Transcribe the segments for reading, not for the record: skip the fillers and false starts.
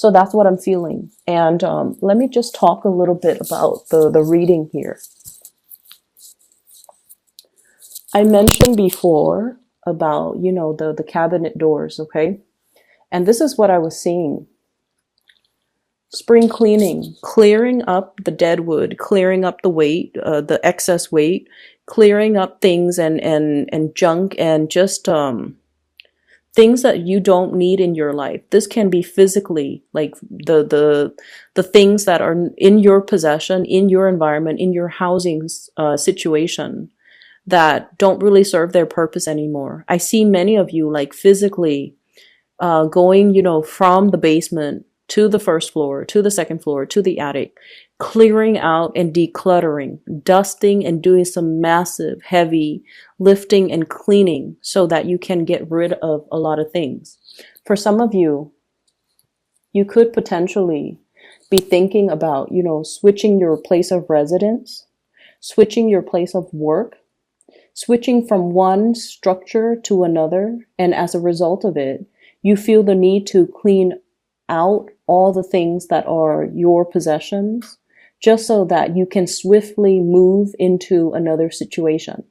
So that's what I'm feeling. And let me just talk a little bit about the reading here. I mentioned before about, you know, the cabinet doors, okay? And this is what I was seeing. Spring cleaning, clearing up the dead wood, clearing up the weight, the excess weight, clearing up things and junk and just things that you don't need in your life. This can be physically, like the things that are in your possession, in your environment, in your housing situation that don't really serve their purpose anymore. I see many of you like physically going, you know, from the basement to the first floor, to the second floor, to the attic, clearing out and decluttering, dusting and doing some massive, heavy lifting and cleaning so that you can get rid of a lot of things. For some of you, you could potentially be thinking about, you know, switching your place of residence, switching your place of work, switching from one structure to another. And as a result of it, you feel the need to clean out all the things that are your possessions, just so that you can swiftly move into another situation.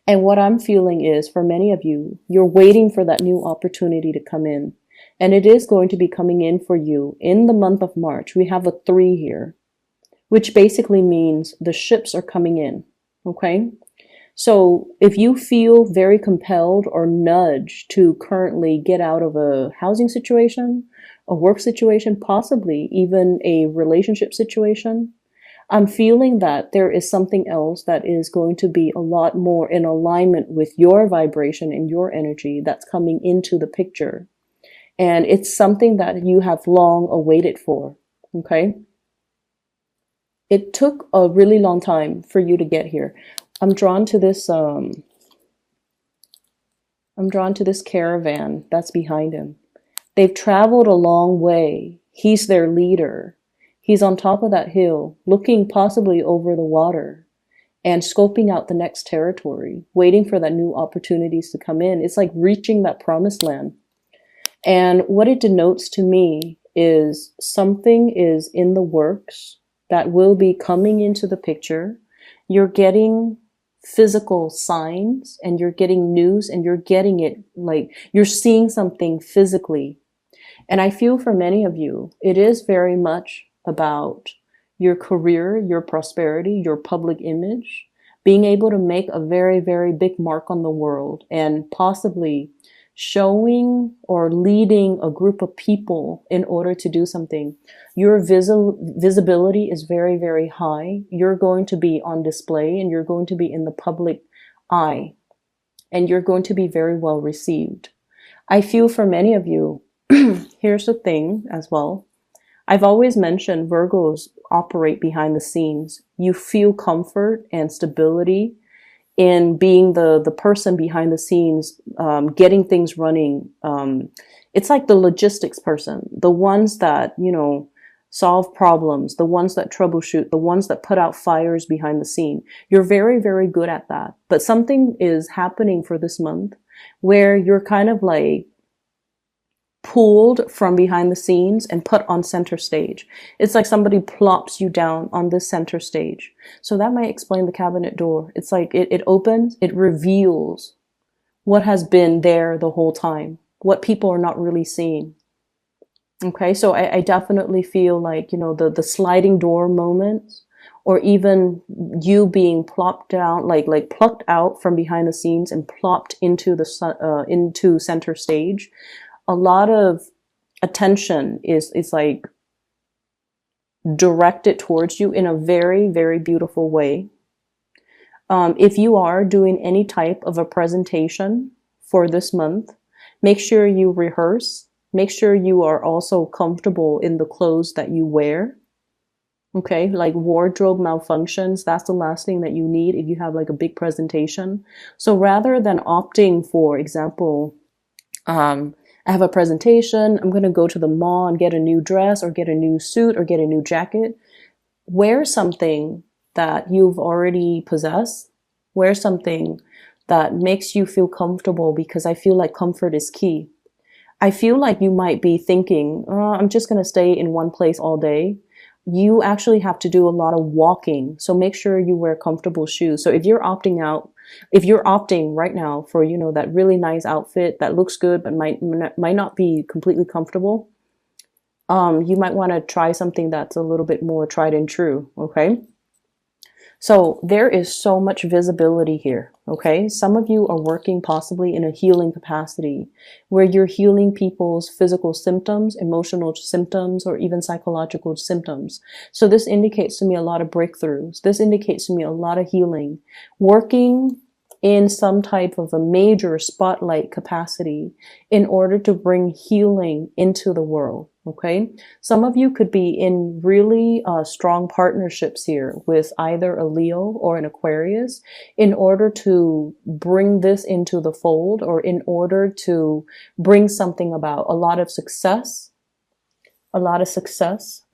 And what I'm feeling is, for many of you, you're waiting for that new opportunity to come in. And it is going to be coming in for you in the month of March. We have a 3 here, which basically means the ships are coming in. Okay? So if you feel very compelled or nudged to currently get out of a housing situation, a work situation, possibly even a relationship situation, I'm feeling that there is something else that is going to be a lot more in alignment with your vibration and your energy that's coming into the picture. And it's something that you have long awaited for. Okay? It took a really long time for you to get here. I'm drawn to this caravan that's behind him. They've traveled a long way. He's their leader. He's on top of that hill, looking possibly over the water and scoping out the next territory, waiting for that new opportunities to come in. It's like reaching that promised land. And what it denotes to me is something is in the works that will be coming into the picture. You're getting physical signs and you're getting news and you're getting it, like you're seeing something physically. And I feel for many of you, it is very much about your career, your prosperity, your public image, being able to make a very, very big mark on the world and possibly showing or leading a group of people in order to do something. Your visibility is very, very high. You're going to be on display and you're going to be in the public eye and you're going to be very well received. I feel for many of you, here's the thing as well. I've always mentioned Virgos operate behind the scenes. You feel comfort and stability in being the person behind the scenes, getting things running. It's like the logistics person, the ones that, you know, solve problems, the ones that troubleshoot, the ones that put out fires behind the scene. You're very, very good at that. But something is happening for this month where you're kind of like pulled from behind the scenes and put on center stage. It's like somebody plops you down on this center stage. So that might explain the cabinet door. It's like it opens, it reveals what has been there the whole time, what people are not really seeing. Okay, so I definitely feel like, you know, the sliding door moments, or even you being plopped down, like plucked out from behind the scenes and plopped into into center stage. A lot of attention is like directed towards you in a very, very beautiful way. If you are doing any type of a presentation for this month, make sure you rehearse. Make sure you are also comfortable in the clothes that you wear. Okay, like wardrobe malfunctions, that's the last thing that you need if you have like a big presentation. So rather than opting for example, I have a presentation, I'm going to go to the mall and get a new dress or get a new suit or get a new jacket. Wear something that you've already possessed. Wear something that makes you feel comfortable, because I feel like comfort is key. I feel like you might be thinking, I'm just going to stay in one place all day. You actually have to do a lot of walking. So make sure you wear comfortable shoes. So if you're opting right now for, that really nice outfit that looks good, but might not be completely comfortable, you might want to try something that's a little bit more tried and true. Okay. So there is so much visibility here, okay? Some of you are working possibly in a healing capacity where you're healing people's physical symptoms, emotional symptoms, or even psychological symptoms. So this indicates to me a lot of breakthroughs. This indicates to me a lot of healing. Working in some type of a major spotlight capacity in order to bring healing into the world. Okay. Some of you could be in really strong partnerships here with either a Leo or an Aquarius in order to bring this into the fold, or in order to bring something about a lot of success,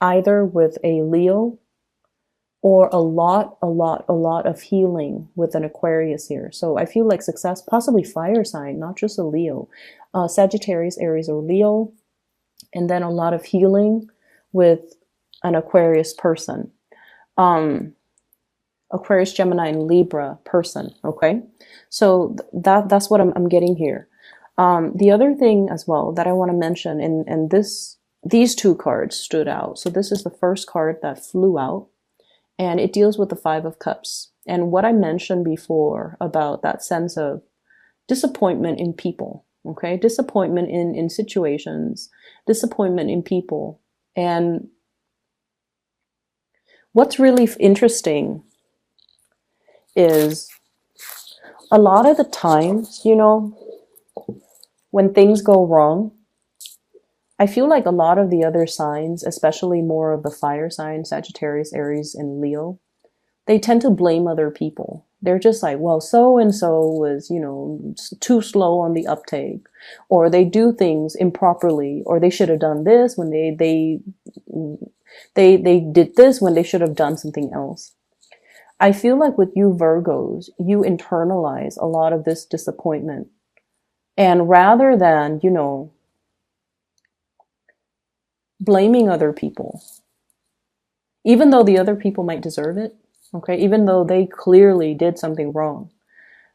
either with a Leo, or a lot of healing with an Aquarius here. So I feel like success, possibly fire sign, not just a Leo, Sagittarius, Aries, or Leo, and then a lot of healing with an Aquarius person, Aquarius, Gemini, and Libra person. Okay, so that's what I'm getting here. The other thing as well that I want to mention, and these two cards stood out. So this is the first card that flew out, and it deals with the Five of Cups. And what I mentioned before about that sense of disappointment in people, okay? Disappointment in situations, disappointment in people. And what's really interesting is a lot of the times, when things go wrong, I feel like a lot of the other signs, especially more of the fire signs, Sagittarius, Aries, and Leo, they tend to blame other people. They're just like, well, so-and-so was, too slow on the uptake, or they do things improperly, or they should have done this when they did this when they should have done something else. I feel like with you Virgos, you internalize a lot of this disappointment. And rather than, blaming other people, even though the other people might deserve it, okay, even though they clearly did something wrong,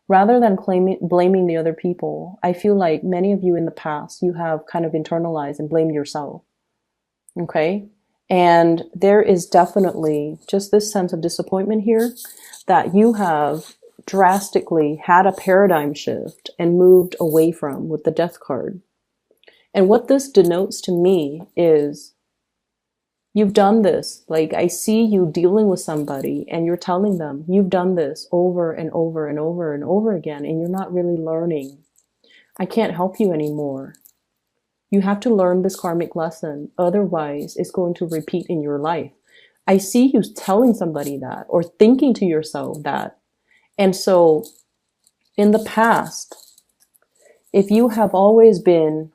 rather than blaming the other people, I feel like many of you in the past, you have kind of internalized and blamed yourself, okay? And there is definitely just this sense of disappointment here that you have drastically had a paradigm shift and moved away from with the Death card. And what this denotes to me is you've done this. Like, I see you dealing with somebody and you're telling them you've done this over and over and over and over again, and you're not really learning. I can't help you anymore. You have to learn this karmic lesson. Otherwise, it's going to repeat in your life. I see you telling somebody that, or thinking to yourself that. And so in the past, if you have always been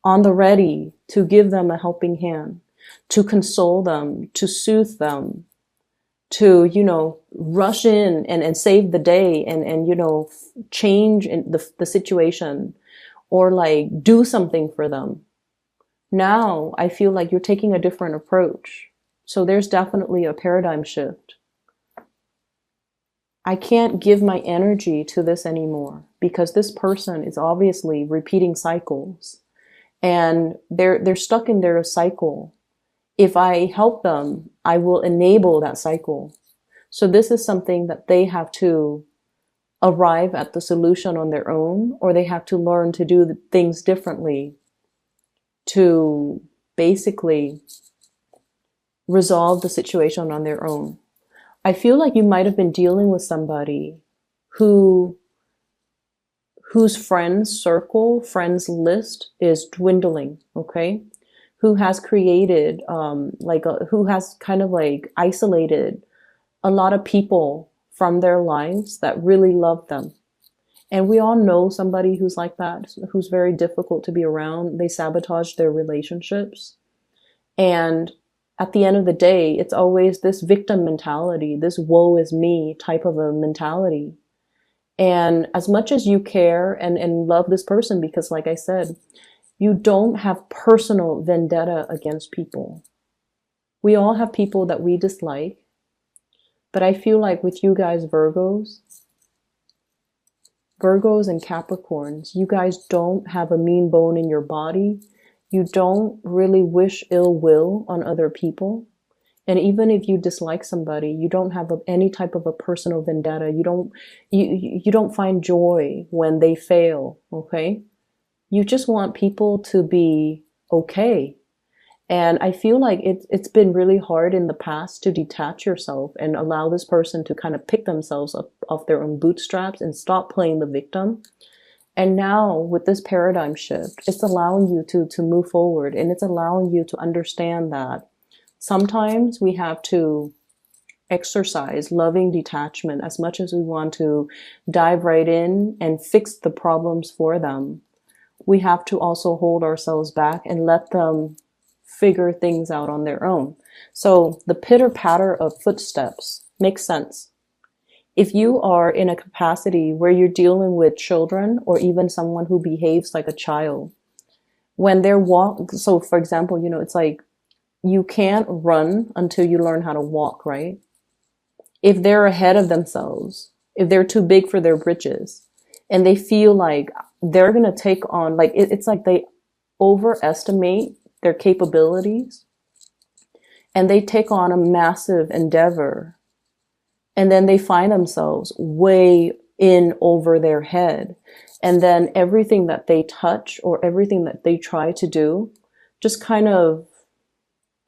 on the ready to give them a helping hand, to console them, to soothe them, to, rush in and save the day and change in the situation, or like do something for them. Now I feel like you're taking a different approach. So there's definitely a paradigm shift. I can't give my energy to this anymore because this person is obviously repeating cycles. And they're stuck in their cycle. If I help them, I will enable that cycle. So this is something that they have to arrive at the solution on their own, or they have to learn to do things differently to basically resolve the situation on their own. I feel like you might have been dealing with somebody whose friends list is dwindling, okay? Who has created, who has kind of like isolated a lot of people from their lives that really love them. And we all know somebody who's like that, who's very difficult to be around. They sabotage their relationships. And at the end of the day, it's always this victim mentality, this woe is me type of a mentality. And as much as you care and love this person, because like I said, You don't have personal vendetta against people. We all have people that we dislike, but I feel like with you guys, Virgos and Capricorns, you guys don't have a mean bone in your body. You don't really wish ill will on other people. And even if you dislike somebody, you don't have any type of a personal vendetta. You don't find joy when they fail, okay? You just want people to be okay. And I feel like it's been really hard in the past to detach yourself and allow this person to kind of pick themselves up off their own bootstraps and stop playing the victim. And now with this paradigm shift, it's allowing you to move forward, and it's allowing you to understand that sometimes we have to exercise loving detachment as much as we want to dive right in and fix the problems for them. We have to also hold ourselves back and let them figure things out on their own. So the pitter patter of footsteps makes sense. If you are in a capacity where you're dealing with children or even someone who behaves like a child, when they're so for example, it's like you can't run until you learn how to walk, right? If they're ahead of themselves, if they're too big for their britches, and they feel like they're going to take on, like, it's like they overestimate their capabilities and they take on a massive endeavor. And then they find themselves way in over their head. And then everything that they touch or everything that they try to do just kind of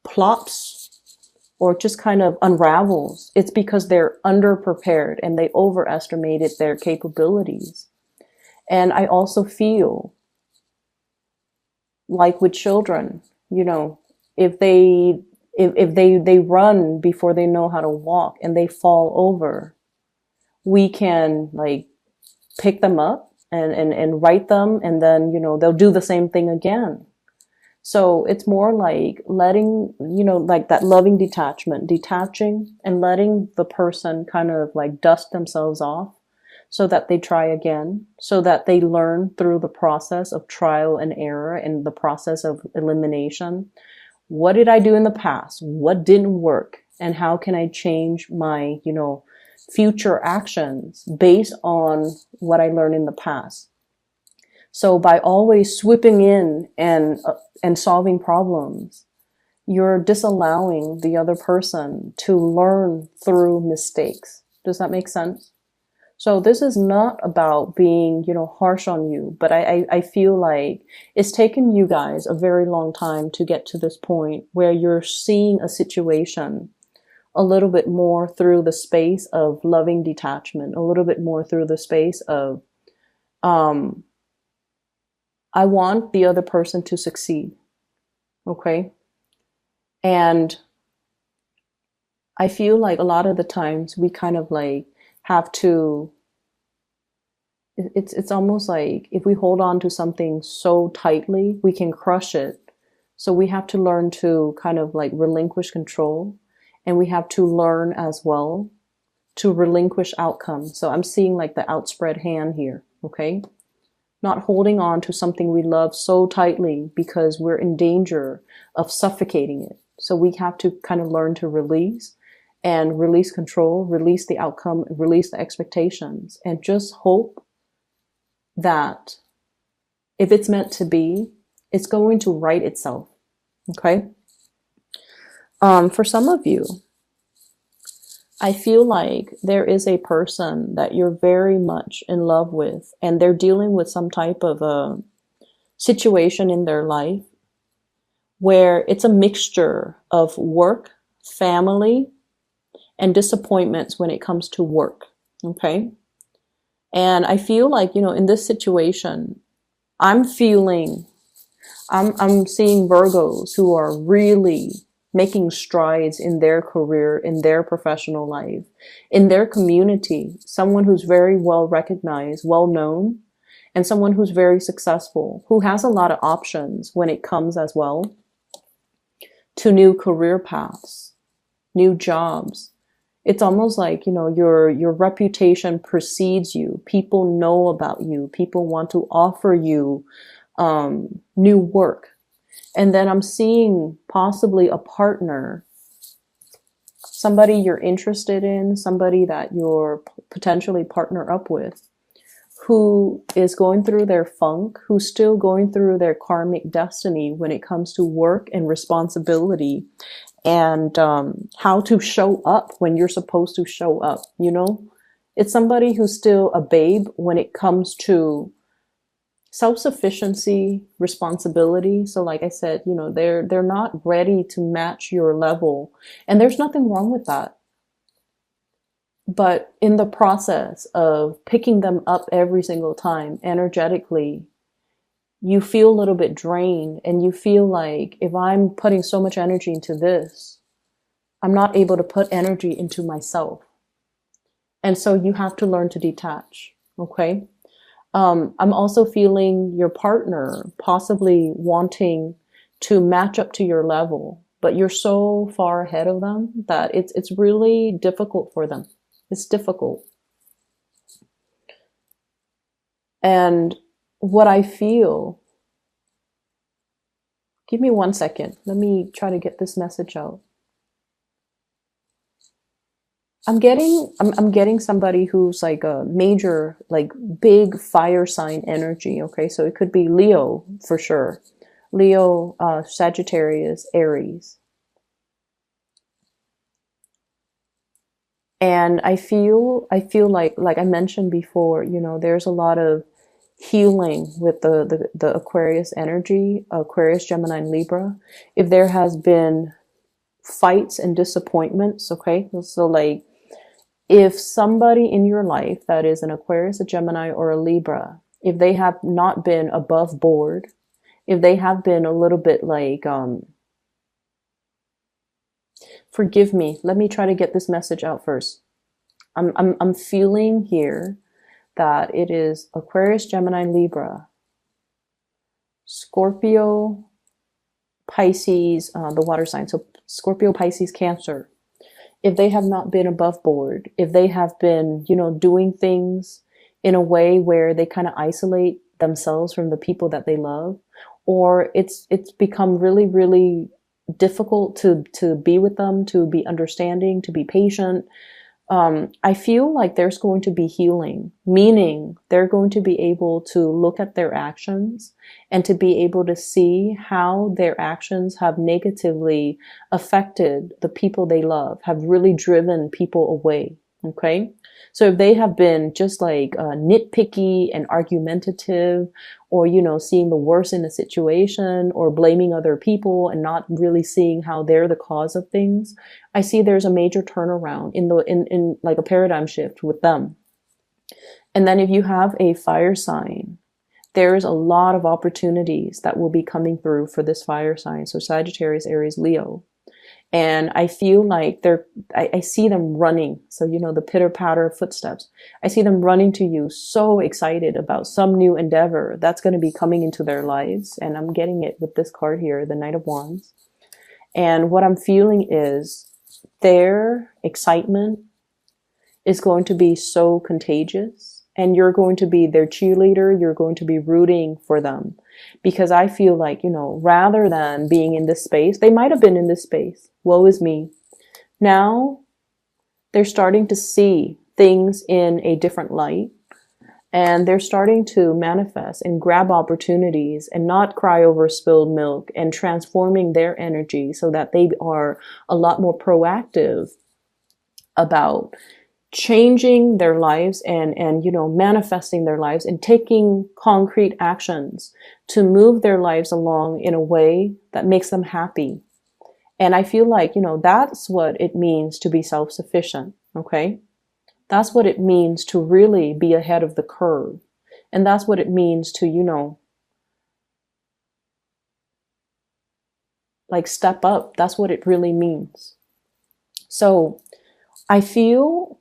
plops or just kind of unravels. It's because they're underprepared and they overestimated their capabilities. And I also feel like with children, if they run before they know how to walk and they fall over, we can like pick them up and right them, and then they'll do the same thing again. So it's more like letting, like that loving detachment, detaching and letting the person kind of like dust themselves off so that they try again, so that they learn through the process of trial and error and the process of elimination. What did I do in the past? What didn't work? And how can I change my, future actions based on what I learned in the past? So by always swooping in and solving problems, you're disallowing the other person to learn through mistakes. Does that make sense? So this is not about being, harsh on you, but I feel like it's taken you guys a very long time to get to this point where you're seeing a situation a little bit more through the space of loving detachment, a little bit more through the space of, I want the other person to succeed. Okay. And I feel like a lot of the times we kind of like have to, it's almost like if we hold on to something so tightly, we can crush it. So we have to learn to kind of like relinquish control, and we have to learn as well to relinquish outcomes. So I'm seeing like the outspread hand here. Okay. Not holding on to something we love so tightly because we're in danger of suffocating it. So we have to kind of learn to release and release control, release the outcome, release the expectations, and just hope that if it's meant to be, it's going to right itself. Okay. For some of you, I feel like there is a person that you're very much in love with, and they're dealing with some type of a situation in their life where it's a mixture of work, family, and disappointments when it comes to work. Okay. And I feel like, in this situation, I'm seeing Virgos who are really making strides in their career, in their professional life, in their community, someone who's very well recognized, well known, and someone who's very successful, who has a lot of options when it comes as well to new career paths, new jobs. It's almost like, your reputation precedes you. People know about you. People want to offer you new work. And then I'm seeing possibly a partner, somebody you're interested in, somebody that you're potentially partner up with, who is going through their funk, who's still going through their karmic destiny when it comes to work and responsibility, and how to show up when you're supposed to show up, you know? It's somebody who's still a babe when it comes to self-sufficiency, responsibility. So like I said, you know, they're not ready to match your level. And there's nothing wrong with that. But in the process of picking them up every single time energetically, you feel a little bit drained, and you feel like, if I'm putting so much energy into this, I'm not able to put energy into myself. And so you have to learn to detach. Okay. I'm also feeling your partner possibly wanting to match up to your level, but you're so far ahead of them that it's really difficult for them. It's difficult. And what I feel, give me 1 second. Let me try to get this message out. I'm getting somebody who's like a major, like big fire sign energy. Okay. So it could be Leo for sure. Leo, Sagittarius, Aries. And I feel like I mentioned before, you know, there's a lot of healing with the Aquarius energy, Aquarius, Gemini, and Libra. If there has been fights and disappointments, okay, so like, if somebody in your life that is an Aquarius, a Gemini, or a Libra, if they have not been above board, if they have been a little bit like, forgive me, let me try to get this message out first. I'm feeling here that it is Aquarius, Gemini, Libra, Scorpio, Pisces, the water sign. So Scorpio, Pisces, Cancer. If they have not been above board, if they have been, you know, doing things in a way where they kind of isolate themselves from the people that they love, or it's become really, really difficult to be with them, to be understanding, to be patient. I feel like there's going to be healing, meaning they're going to be able to look at their actions and to be able to see how their actions have negatively affected the people they love, have really driven people away. Okay. So if they have been just like nitpicky and argumentative, or, you know, seeing the worst in a situation, or blaming other people and not really seeing how they're the cause of things, I see there's a major turnaround in like a paradigm shift with them. And then if you have a fire sign, there's a lot of opportunities that will be coming through for this fire sign. So Sagittarius, Aries, Leo. And I feel like I see them running. So, you know, the pitter patter footsteps. I see them running to you, so excited about some new endeavor that's going to be coming into their lives. And I'm getting it with this card here, the Knight of Wands. And what I'm feeling is their excitement is going to be so contagious. And you're going to be their cheerleader. You're going to be rooting for them. Because I feel like, you know, rather than being in this space, they might have been in this space. Woe is me. Now they're starting to see things in a different light. And they're starting to manifest and grab opportunities and not cry over spilled milk, and transforming their energy so that they are a lot more proactive about changing their lives and you know, manifesting their lives and taking concrete actions to move their lives along in a way that makes them happy. And I feel like, you know, that's what it means to be self-sufficient. Okay. That's what it means to really be ahead of the curve. And that's what it means to, you know, like step up. That's what it really means. So I feel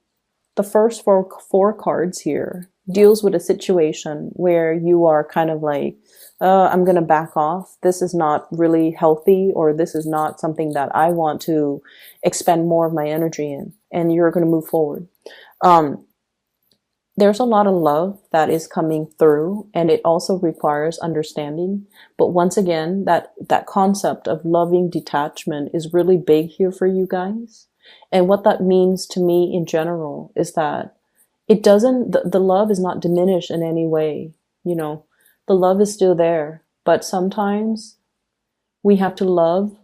the first four cards here deals with a situation where you are kind of like, I'm going to back off. This is not really healthy, or this is not something that I want to expend more of my energy in. And you're going to move forward. there's a lot of love that is coming through, and it also requires understanding. But once again, that concept of loving detachment is really big here for you guys. And what that means to me in general is that it doesn't, the love is not diminished in any way. You know, the love is still there, but sometimes we have to love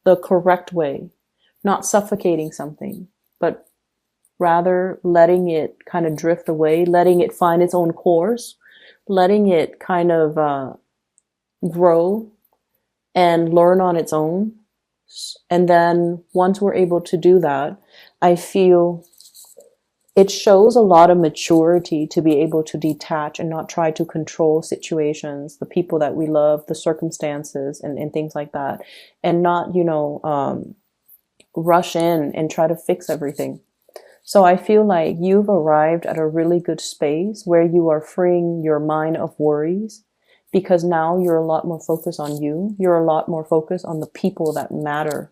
the correct way, not suffocating something, but rather letting it kind of drift away, letting it find its own course, letting it kind of grow and learn on its own. And then once we're able to do that, I feel it shows a lot of maturity to be able to detach and not try to control situations, the people that we love, the circumstances, and things like that, and not, rush in and try to fix everything. So I feel like you've arrived at a really good space where you are freeing your mind of worries, because now you're a lot more focused on you. You're a lot more focused on the people that matter